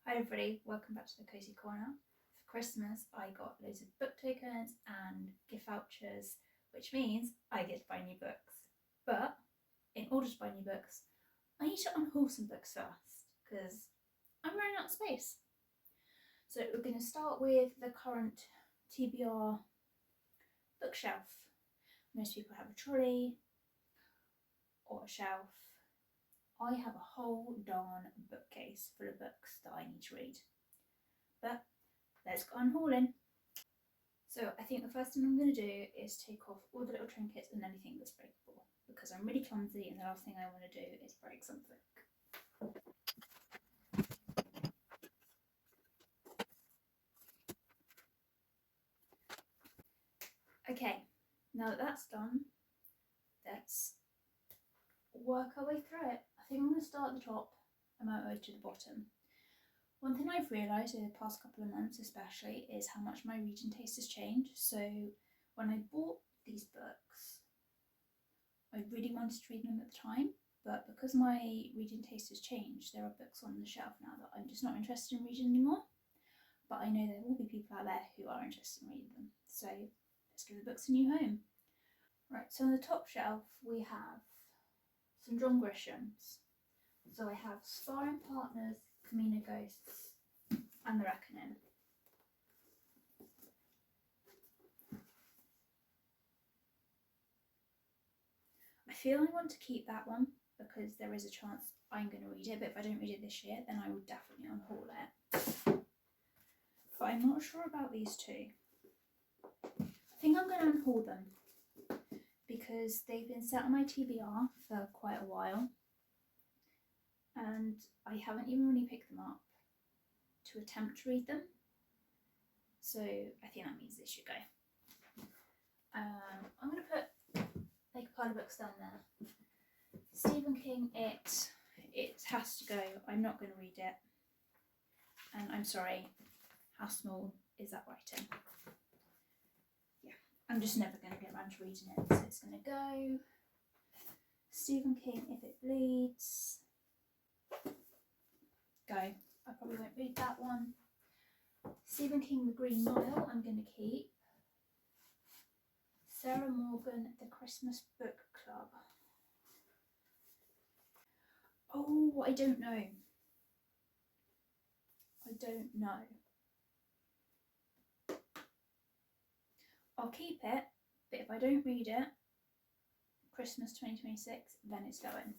Hi everybody, welcome back to the Cozy Corner. For Christmas I got loads of book tokens and gift vouchers, which means I get to buy new books. But in order to buy new books, I need to unhaul some books first, because I'm running out of space. So we're going to start with the current TBR bookshelf. Most people have a trolley or a shelf. I have a whole darn bookcase full of books that I need to read. But let's go unhauling. So I think the first thing I'm going to do is take off all the little trinkets and anything that's breakable, because I'm really clumsy and the last thing I want to do is break something. Okay, now that that's done, let's work our way through it. I think I'm going to start at the top and work my way to the bottom. One thing I've realised over the past couple of months especially is how much my reading taste has changed. So when I bought these books, I really wanted to read them at the time, but because my reading taste has changed, there are books on the shelf now that I'm just not interested in reading anymore. But I know there will be people out there who are interested in reading them. So let's give the books a new home. Right, so on the top shelf we have some John Grishams. So I have Sparring Partners, Camino Ghosts, and The Reckoning. I feel I want to keep that one because there is a chance I'm going to read it, but if I don't read it this year, then I will definitely unhaul it. But I'm not sure about these two. I think I'm going to unhaul them because they've been set on my TBR for quite a while and I haven't even really picked them up to attempt to read them. So I think that means they should go. I'm going to put like a pile of books down there. Stephen King, it has to go. I'm not going to read it. And I'm sorry, how small is that writing? Yeah, I'm just never going to get around to reading it, so it's going to go. Stephen King, If It Bleeds, go. I probably won't read that one. Stephen King, The Green Mile, I'm going to keep. Sarah Morgan, The Christmas Book Club. Oh, I don't know. I don't know. I'll keep it, but if I don't read it, Christmas 2026, then it's going.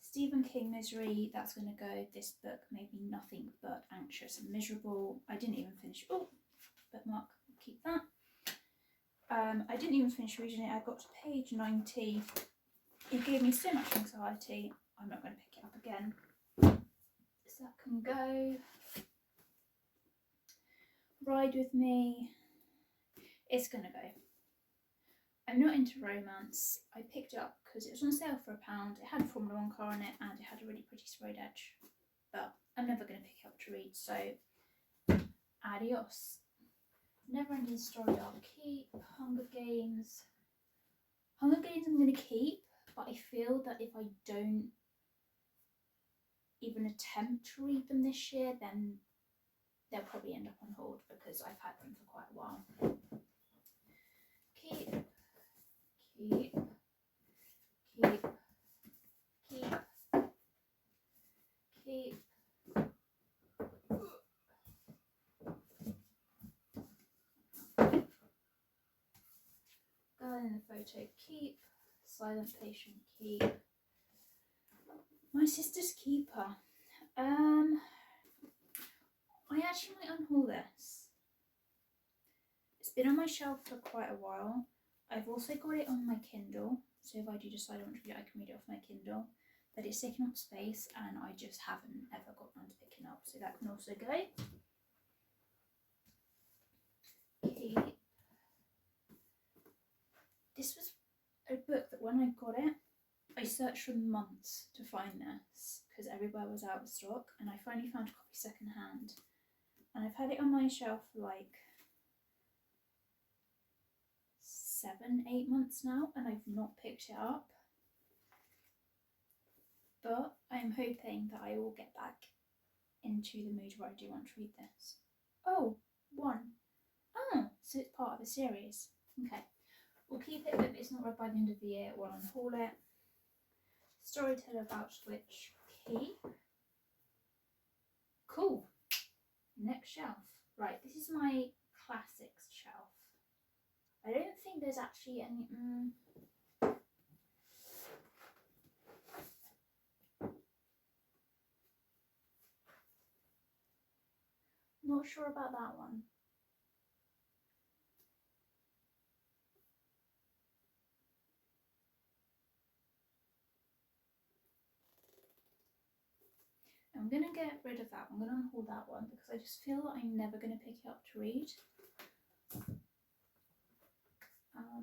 Stephen King, Misery, that's going to go. This book made me nothing but anxious and miserable. I didn't even finish. Oh, bookmark, keep that. I didn't even finish reading it. I got to page 90. It gave me so much anxiety. I'm not going to pick it up again. So that can go. Ride With Me. It's going to go. I'm not into romance. I picked it up because it was on sale for £1. It had a Formula 1 car on it and it had a really pretty sprayed edge. But I'm never going to pick it up to read, so adios. Neverending Story I'll keep. Hunger Games. Hunger Games I'm going to keep, but I feel that if I don't even attempt to read them this year, then they'll probably end up on hold because I've had them for quite a while. Keep. Girl in the Photo, keep. Silent Patient, keep. My Sister's Keeper. I actually might unhaul this. It's been on my shelf for quite a while. I've also got it on my Kindle, so if I do decide I want to read it, I can read it off my Kindle. But it's taking up space and I just haven't ever got around to picking up, so that can also go. Keep. This was a book that when I got it, I searched for months to find this because everywhere was out of stock, and I finally found a copy secondhand. And I've had it on my shelf for like 7-8 months now, and I've not picked it up. But I'm hoping that I will get back into the mood where I do want to read this. Oh, one. Oh, so it's part of a series. Okay. We'll keep it, but it's not read by the end of the year. We'll unhaul it. Storyteller vouched which key. Cool. Next shelf. Right, this is my classics shelf. I don't think there's actually any... Not sure about that one. I'm going to get rid of that. I'm going to unhaul that one because I just feel that I'm never going to pick it up to read.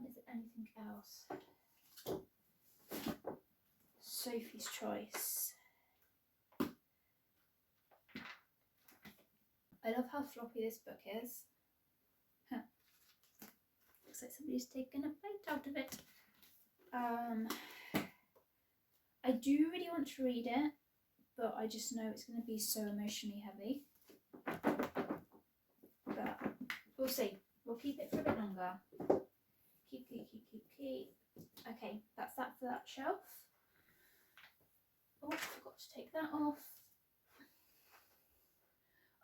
Is there anything else? Sophie's Choice. I love how floppy this book is. Huh. Looks like somebody's taken a bite out of it. I do really want to read it, but I just know it's going to be so emotionally heavy. But we'll see. We'll keep it for a bit longer. Keep. Okay, that's that for that shelf. Oh, I forgot to take that off.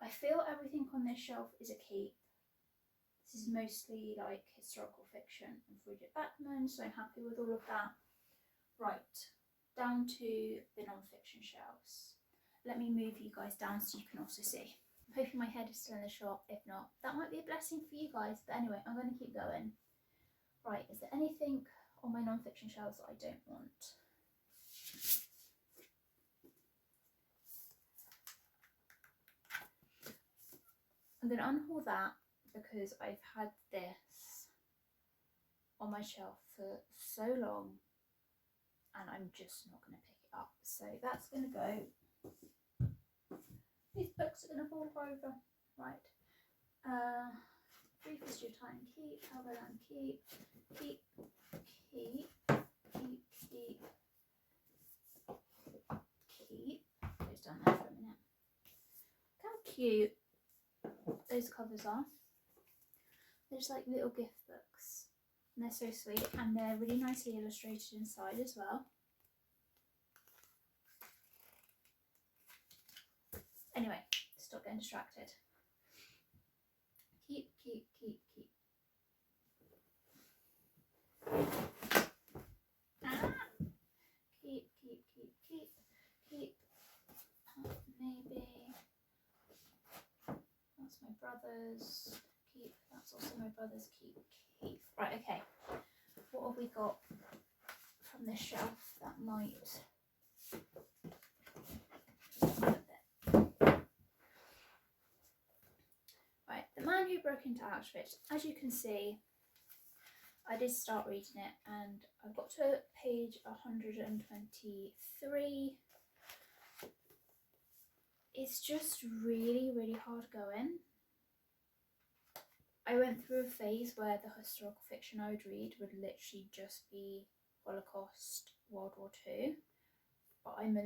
I feel everything on this shelf is a keep. This is mostly like historical fiction and Bridget Bachman, so I'm happy with all of that. Right, down to the non-fiction shelves. Let me move you guys down so you can also see. I'm hoping my head is still in the shot. If not, that might be a blessing for you guys. But anyway, I'm going to keep going. Right, is there anything on my non-fiction shelves that I don't want? I'm going to unhaul that because I've had this on my shelf for so long and I'm just not going to pick it up. So that's going to go. These books are going to fall over. Right. Brief History of Time, keep. Hellbound, keep. Keep. Goes down there for a minute. Look how cute those covers are. They're just like little gift books. And they're so sweet and they're really nicely illustrated inside as well. Anyway, stop getting distracted. Keep. Keep. Maybe. That's my brother's. Keep. That's also my brother's. Keep. Right, okay. What have we got from this shelf that might... Right, The Man Who Broke into Auschwitz. As you can see, I did start reading it and I've got to page 123. It's just really, really hard going. I went through a phase where the historical fiction I would read would literally just be Holocaust, World War II. But I'm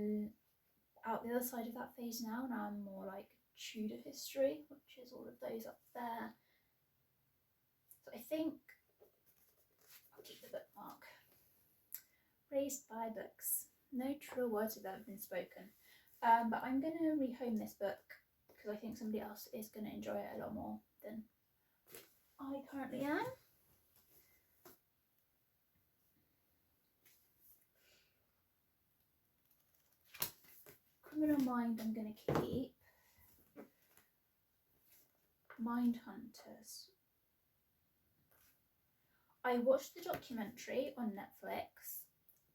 out the other side of that phase now. Now I'm more like Tudor history, which is all of those up there. So I think I'll keep the bookmark. Raised by books. No true words have ever been spoken. But I'm going to rehome this book because I think somebody else is going to enjoy it a lot more than I currently am. Criminal Mind I'm going to keep. Mind Hunters. I watched the documentary on Netflix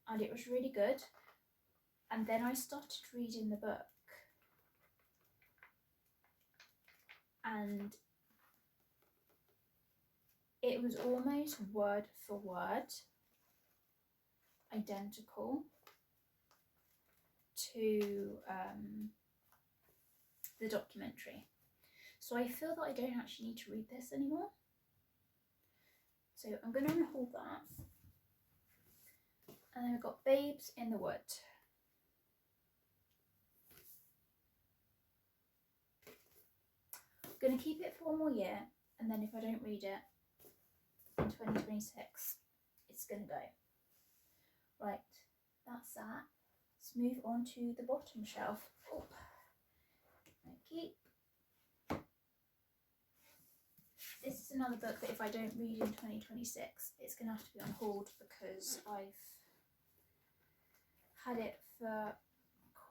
and it was really good. And then I started reading the book. And it was almost word for word identical to the documentary. So I feel that I don't actually need to read this anymore. So I'm going to unhaul that. And then we've got Babes in the Wood. going to keep it for one more year, and then if I don't read it in 2026, it's going to go. Right, that's that. Let's move on to the bottom shelf. Oh. Keep. This is another book that if I don't read in 2026, it's going to have to be on hold because I've had it for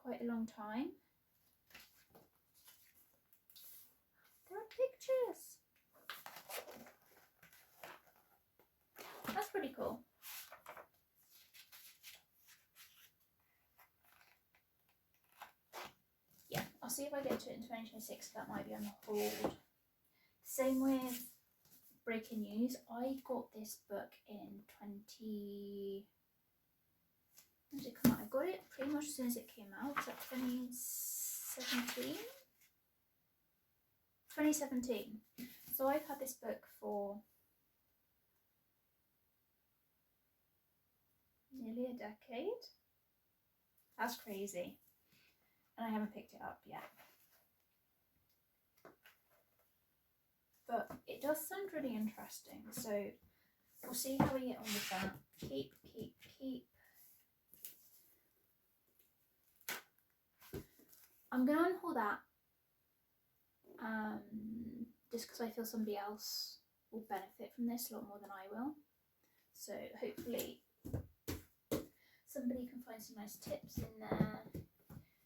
quite a long time. There are pictures. That's pretty cool. Yeah, I'll see if I get to it in 2026. That might be on hold. Same with Breaking News. I got this book in when did it come out? I got it pretty much as soon as it came out. Was that 2017? 2017. So I've had this book for nearly a decade. That's crazy. And I haven't picked it up yet. But it does sound really interesting. So we'll see how we get on with that. Keep. I'm going to unhaul that. Just because I feel somebody else will benefit from this a lot more than I will. So hopefully somebody can find some nice tips in there.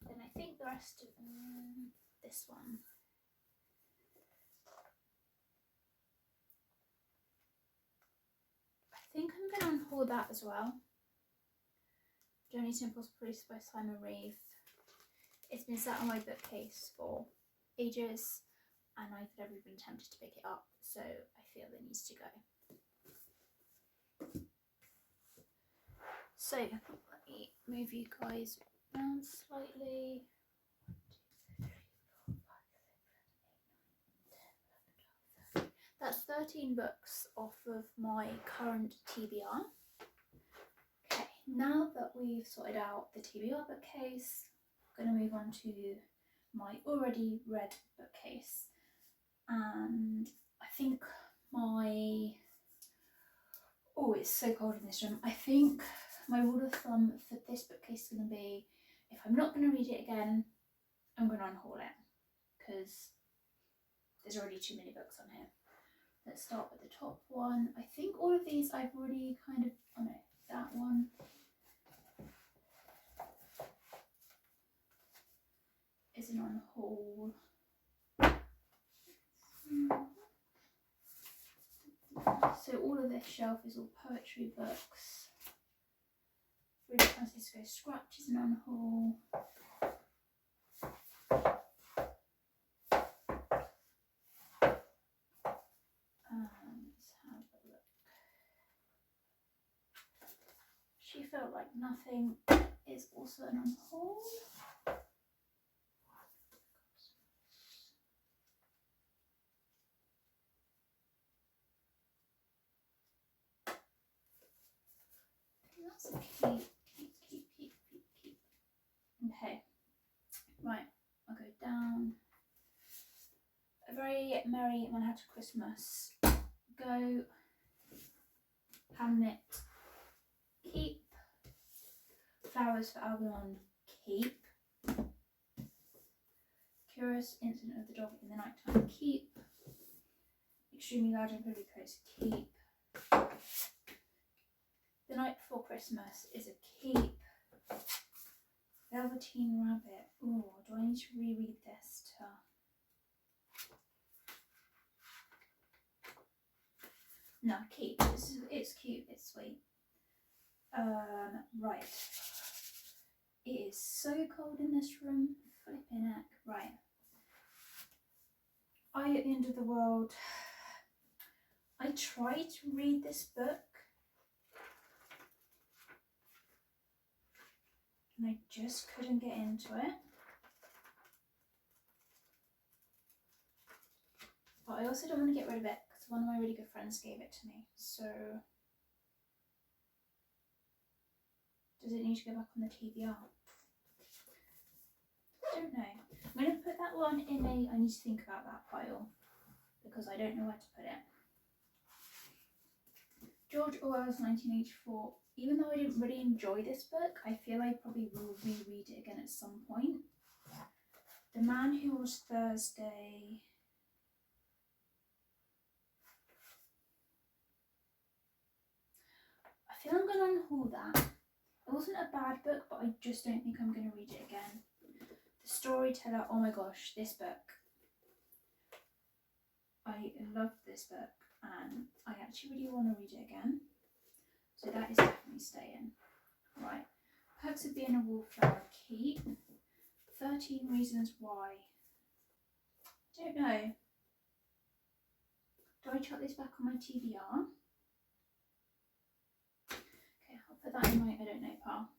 Then I think the rest of this one. I think I'm going to unhaul that as well. Journey to Impossible by Simon Reeve. It's been sat on my bookcase for ages and I've never been tempted to pick it up, so I feel it needs to go. So let me move you guys around slightly. 1, 2, 3, 4, 5, 6, 7, 8, 9, 10, 11, 12, 13. That's 13 books off of my current TBR. Okay, now that we've sorted out the TBR bookcase, I'm going to move on to my already read bookcase. And I think it's so cold in this room. I think my rule of thumb for this bookcase is going to be, if I'm not going to read it again, I'm going to unhaul it because there's already too many books on here. Let's start with the top one. I think all of these I've already kind of, oh no, that one. Is an unhaul. So all of this shelf is all poetry books. Read Francisco Scratch is an unhaul. Let's have a look. She Felt Like Nothing is also an unhaul. That's a keep. Okay, right, I'll go down. A Very Merry Manhattan Christmas. Go. Hamnet. Keep. Flowers for Algernon. Keep. Curious Incident of the Dog in the Nighttime. Keep. Extremely Loud and Pretty Close. Keep. The Night Before Christmas is a keep. Velveteen Rabbit. Oh, do I need to reread this to... No, keep. It's cute, it's sweet. Right. It is so cold in this room. Flipping heck. Right. Eye at the End of the World. I tried to read this book and I just couldn't get into it. But I also don't want to get rid of it because one of my really good friends gave it to me. So does it need to go back on the TBR? don't know. I'm going to put that one in a I need to think about that pile because I don't know where to put it. George Orwell's 1984. Even though I didn't really enjoy this book, I feel I probably will reread it again at some point. The Man Who Was Thursday. I feel I'm going to unhaul that. It wasn't a bad book, but I just don't think I'm going to read it again. The Storyteller. Oh my gosh, this book. I loved this book and I actually really want to read it again. So that is definitely staying. Right. Perks of Being a Wallflower, keep. 13 Reasons Why. I don't know. Do I chuck this back on my TBR? Okay, I'll put that in my I don't know pile.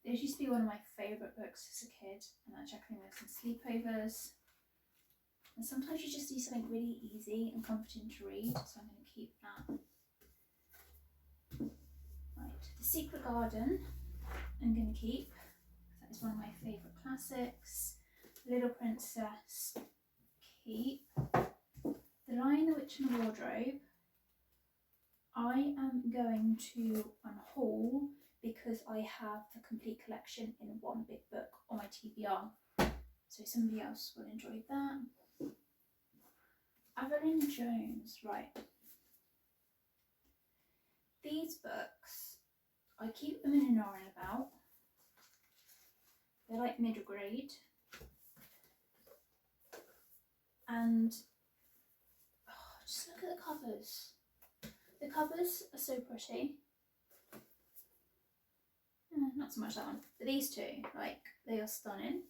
This used to be one of my favourite books as a kid, and I checked in with some sleepovers. And sometimes you just need something really easy and comforting to read, so I'm going to keep that. Right, The Secret Garden, I'm going to keep. That is one of my favourite classics. Little Princess, keep. The Lion, the Witch and the Wardrobe, I am going to unhaul because I have the complete collection in one big book on my TBR. So somebody else will enjoy that. Evelyn Jones, right. These books, I keep them in an hour and about. They're like middle grade. And just look at the covers. The covers are so pretty. Not so much that one, but these two, like, they are stunning.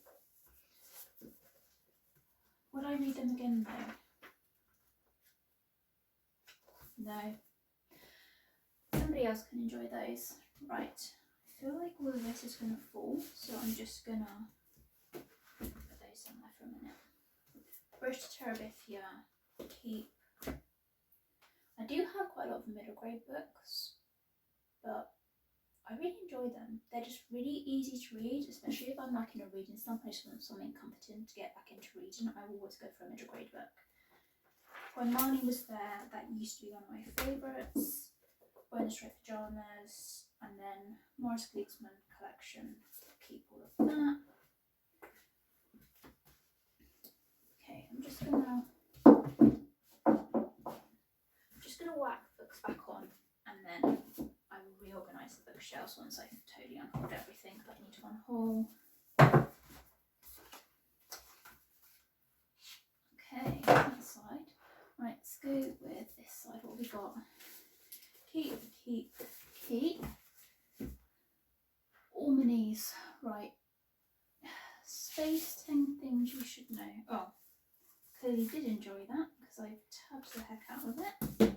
Would I read them again though? No. Somebody else can enjoy those. Right. I feel like all of this is going to fall, so I'm just going to put those somewhere for a minute. Bridge to Terabithia, keep. I do have quite a lot of middle grade books, but I really enjoy them. They're just really easy to read, especially if I'm like in a reading slump. I just want something comforting to get back into reading. I will always go for a middle grade book. When Marnie Was There, that used to be one of my favourites. Boy in the Striped Pyjamas, and then Morris Gleesman collection. Keep all of that. Okay, I'm just gonna whack books back on, and then I will reorganise the bookshelves once I've totally unhauled everything that I need to unhaul. Okay, that side. Right, let's go with this side. What have we got? Keep. Ormonies, right. Space 10 Things You Should Know. Oh, clearly did enjoy that because I tabbed the heck out of it.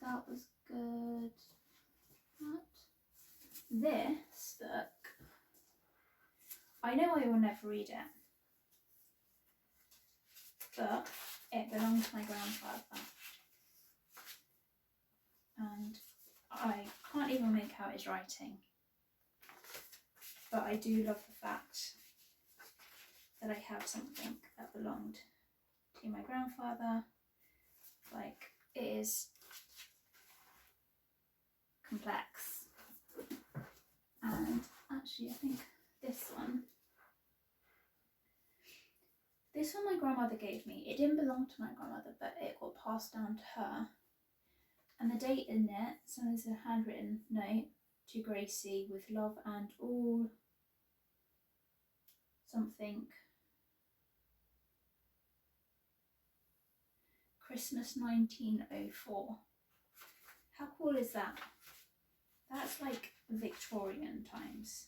That was good. This book, I know I will never read it, but it belonged to my grandfather. And I can't even make out his writing. But I do love the fact that I have something that belonged to my grandfather. Like, it is complex. And actually, I think this one my grandmother gave me. It didn't belong to my grandmother, but it got passed down to her. And the date in it, so there's a handwritten note to Gracie with love and all something. Christmas 1904. How cool is that? That's like Victorian times.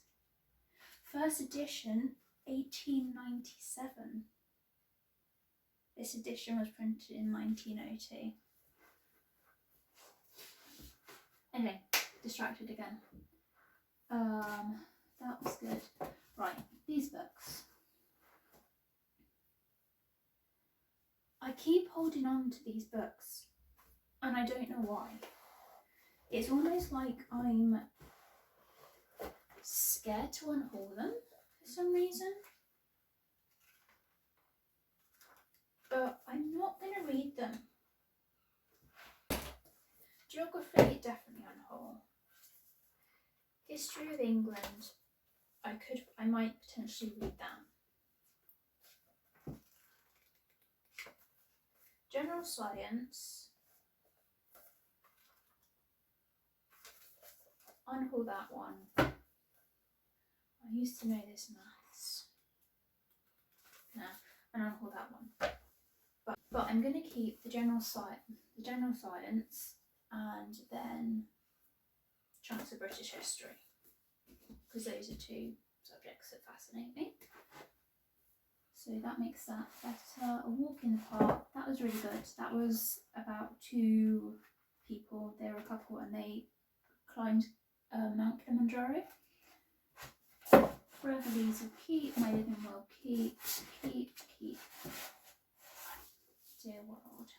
First edition, 1897. This edition was printed in 1902. Anyway, distracted again. That was good. Right, these books. I keep holding on to these books, and I don't know why. It's almost like I'm scared to unhaul them for for some reason. But I'm not going to read them. Geography, definitely Unhaul. History of England, I might potentially read that. General Science, Unhaul that one. I used to know this maths. Nah, and Unhaul that one. But I'm going to keep the general science, and then chunks of British history, because those are two subjects that fascinate me. So that makes that better. A walk in the park, that was really good. That was about two people, they were a couple, and they climbed Mount Kilimanjaro. Forever Leaves of Keep, My Living Will Keep. Dear World.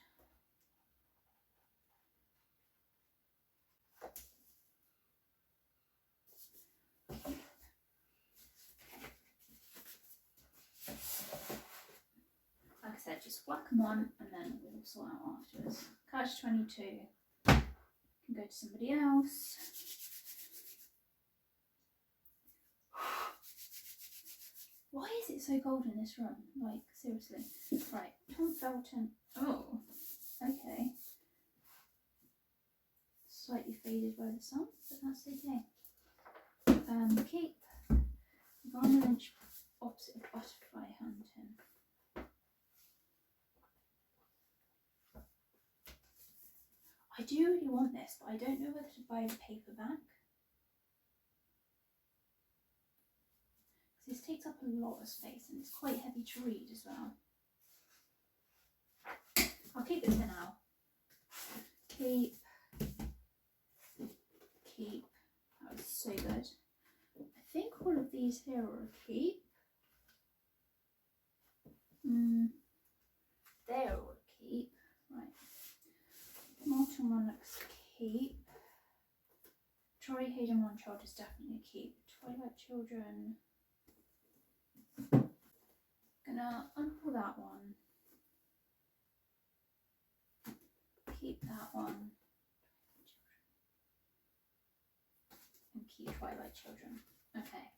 Like I said, just whack them on and then we'll sort out afterwards. Catch 22. Can go to somebody else. Why is it so cold in this room? Like, seriously. Right, Tom Felton. Oh, okay. Slightly faded by the sun, but that's okay. Keep. Varna Lynch opposite of Butterfly Hunting. I do really want this, but I don't know whether to buy the paperback. This takes up a lot of space and it's quite heavy to read as well. I'll keep it for now. Keep. That was so good. I think all of these here are a keep. They're all a keep. Right. Morton Monarch's keep. Troy Hayden One Child is definitely a keep. Twilight Children. Gonna unpull that one. Keep that one. And keep Twilight Children. Okay.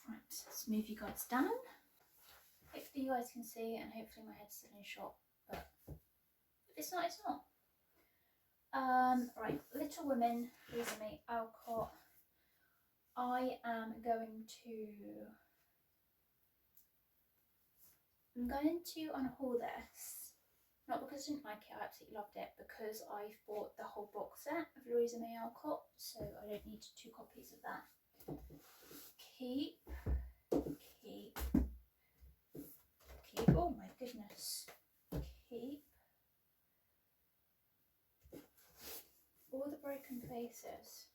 Right, let's move you guys down. Hopefully you guys can see, and hopefully my head's still in shot, but if it's not, it's not. Right, Little Women, Louisa May Alcott. I'm going to unhaul this, not because I didn't like it, I absolutely loved it, because I've bought the whole box set of Louisa May Alcott, so I don't need 2 copies of that. Keep, oh my goodness, keep All the Broken Places.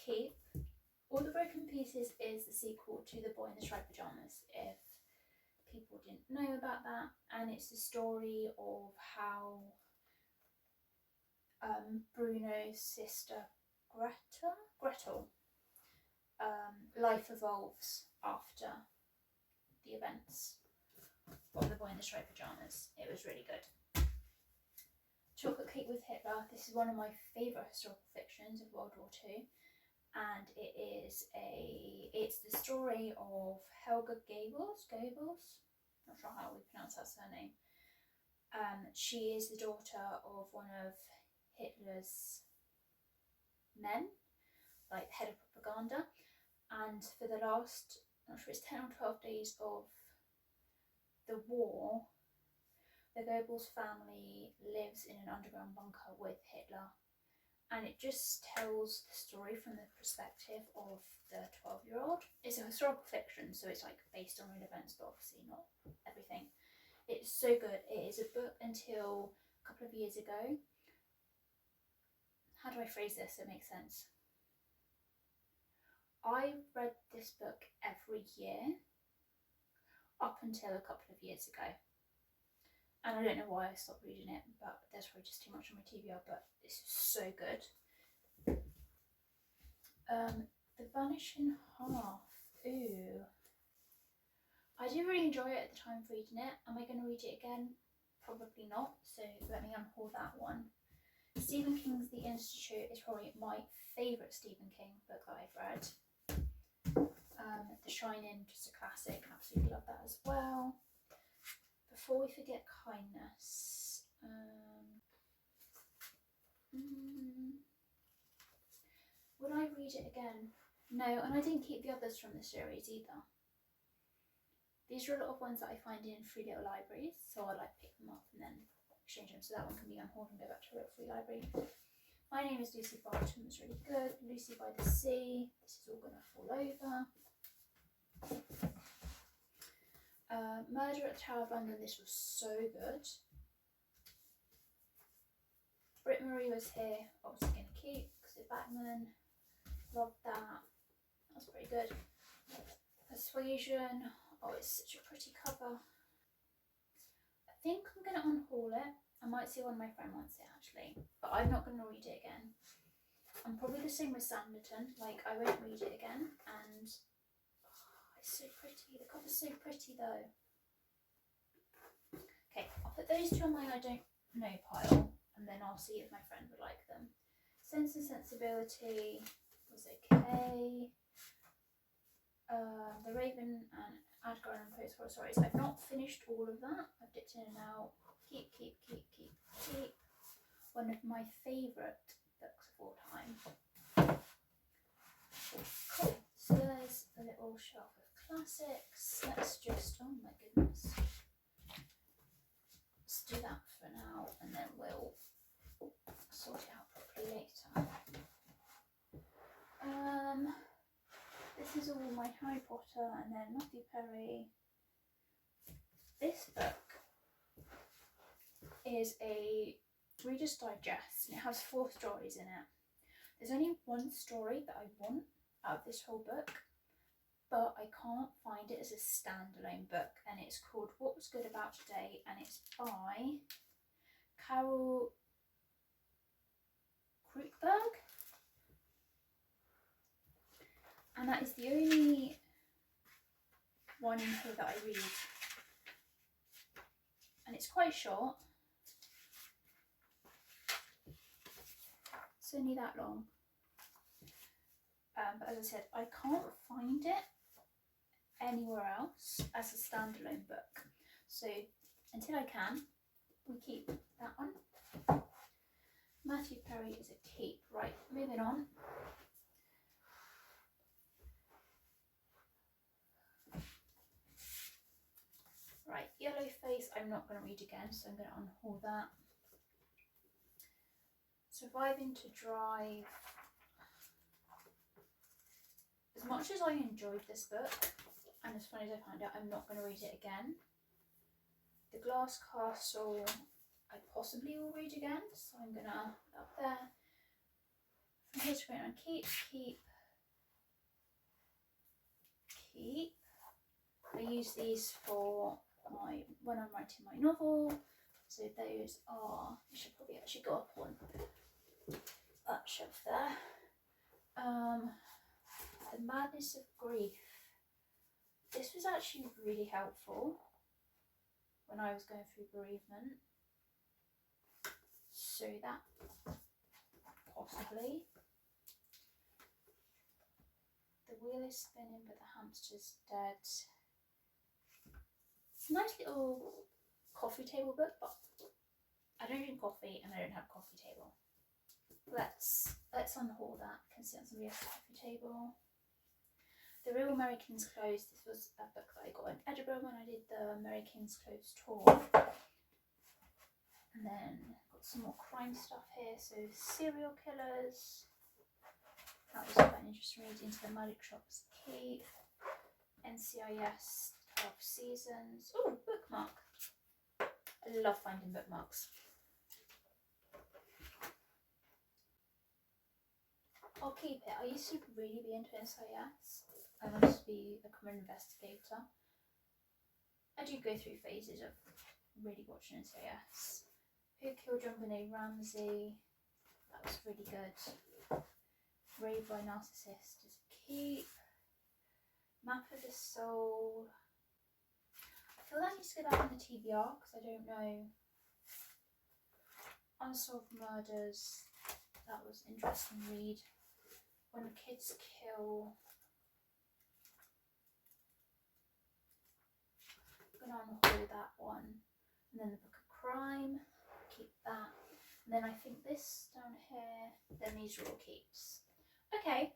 Keep All the Broken Pieces is the sequel to The Boy in the Striped Pyjamas, if people didn't know about that, and it's the story of how Bruno's sister Gretel life evolves after the events of The Boy in the Striped Pyjamas. It was really good. Chocolate Cake with Hitler. This is one of my favourite historical fictions of World War II, and it's the story of Helga Goebbels, not sure how we pronounce that surname. She is the daughter of one of Hitler's men, like head of propaganda, and for the last, I'm not sure it's 10 or 12 days of the war, the Goebbels family lives in an underground bunker with Hitler, and it just tells the story from the perspective of the 12-year-old. It's a historical fiction, so it's like based on real events, but obviously not everything. It's so good. It is a book until a couple of years ago. How do I phrase this so it makes sense? I read this book every year up until a couple of years ago. And I don't know why I stopped reading it, but there's probably just too much on my TBR, but this is so good. The Vanishing Half. Ooh. I did really enjoy it at the time of reading it. Am I going to read it again? Probably not, so let me unhaul that one. Stephen King's The Institute is probably my favourite Stephen King book that I've read. The Shining, just a classic, absolutely love that as well. Before We Forget Kindness. Would I read it again? No, and I didn't keep the others from the series either. These are a lot of ones that I find in free little libraries, so I like pick them up and then exchange them. So that one can be unhauled and go back to a free library. My Name is Lucy Barton was really good. Lucy by the Sea. This is all gonna fall over. Murder at the Tower of London. This was so good. Britt Marie Was Here. Obviously gonna keep because it's Batman. Love that. That's pretty good. Persuasion. Oh, it's such a pretty cover. I think I'm going to unhaul it. I might see one of my friends wants it actually, but I'm not going to read it again. I'm probably the same with Sanditon. Like, I won't read it again, and it's so pretty. The cover's so pretty though. Okay, I'll put those two on my I don't know pile, and then I'll see if my friend would like them. Sense and Sensibility was okay. The Raven and Edgar and Post Horror Stories. I've not finished all of that. I've dipped in and out. Keep. One of my favourite books of all time. Cool. So there's a little shelf of classics. Let's just, oh my goodness. Let's do that for now, and then we'll sort it out properly later. This is all my Harry Potter and then Matthew Perry. This book is a Reader's Digest and it has 4 stories in it. There's only one story that I want out of this whole book, but I can't find it as a standalone book, and it's called What Was Good About Today, and it's by Carol Krugberg. And that is the only one in here that I read. And it's quite short. It's only that long. But as I said, I can't find it anywhere else as a standalone book. So until I can, we keep that one. Matthew Perry is a keep. Right, moving on. Right, Yellowface, I'm not going to read again, so I'm going to unhaul that. Surviving to Drive. As much as I enjoyed this book, and as funny as I found out, I'm not going to read it again. The Glass Castle, I possibly will read again, so I'm going to put that up there. From here to go on, keep. I use these for when I'm writing my novel, so those are, I should probably actually go up on that shelf there. The Madness of Grief. This was actually really helpful when I was going through bereavement, so that possibly. The Wheel is Spinning but the Hamster's Dead. It's a nice little coffee table book, but I don't drink coffee and I don't have a coffee table. Let's unhaul that. I can see on somebody else's coffee table. The Real Americans Clothes. This was a book that I got in Edinburgh when I did the Americans Clothes tour. And then got some more crime stuff here. So serial killers. That was quite an interesting read. Into the Magic Shop's Keep. NCIS 12 Seasons. Oh, bookmark. I love finding bookmarks. I'll keep it. I used to really be into SIS. I wanted to be a criminal investigator. I do go through phases of really watching SIS. Who Killed John Benet Ramsey? That was really good. Raised by Narcissist is a keep. Map of the Soul. I feel like I need to go back on the TBR because I don't know. Unsolved Murders. That was an interesting read. When the Kids Kill. I'm going to unhaul that one. And then the Book of Crime. Keep that. And then I think this down here. Then these are all keeps. Okay.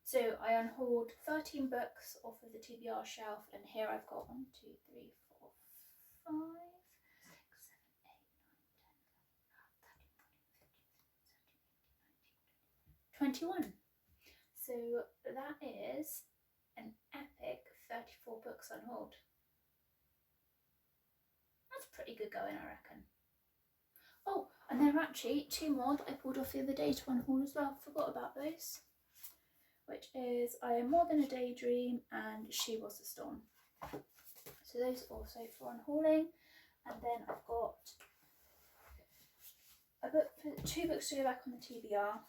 So I unhauled 13 books off of the TBR shelf, and here I've got 1, 2, 3, 4, 5, 6, 7, 8, 9, 10, 11, 12, 13, 14, 15, 16, 17, 18, 19, 21. So that is an epic 34 books unhauled. That's pretty good going, I reckon. Oh, and there are actually 2 more that I pulled off the other day to unhaul as well. Forgot about those. Which is I Am More Than a Daydream and She Was the Storm. So those are also for unhauling. And then I've got a book, 2 books to go back on the TBR,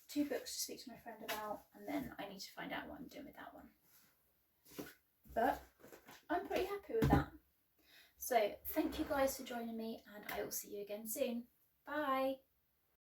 2 books to speak to my friend about, and then I need to find out what I'm doing with that one. But I'm pretty happy with that. So thank you guys for joining me, and I will see you again soon. Bye!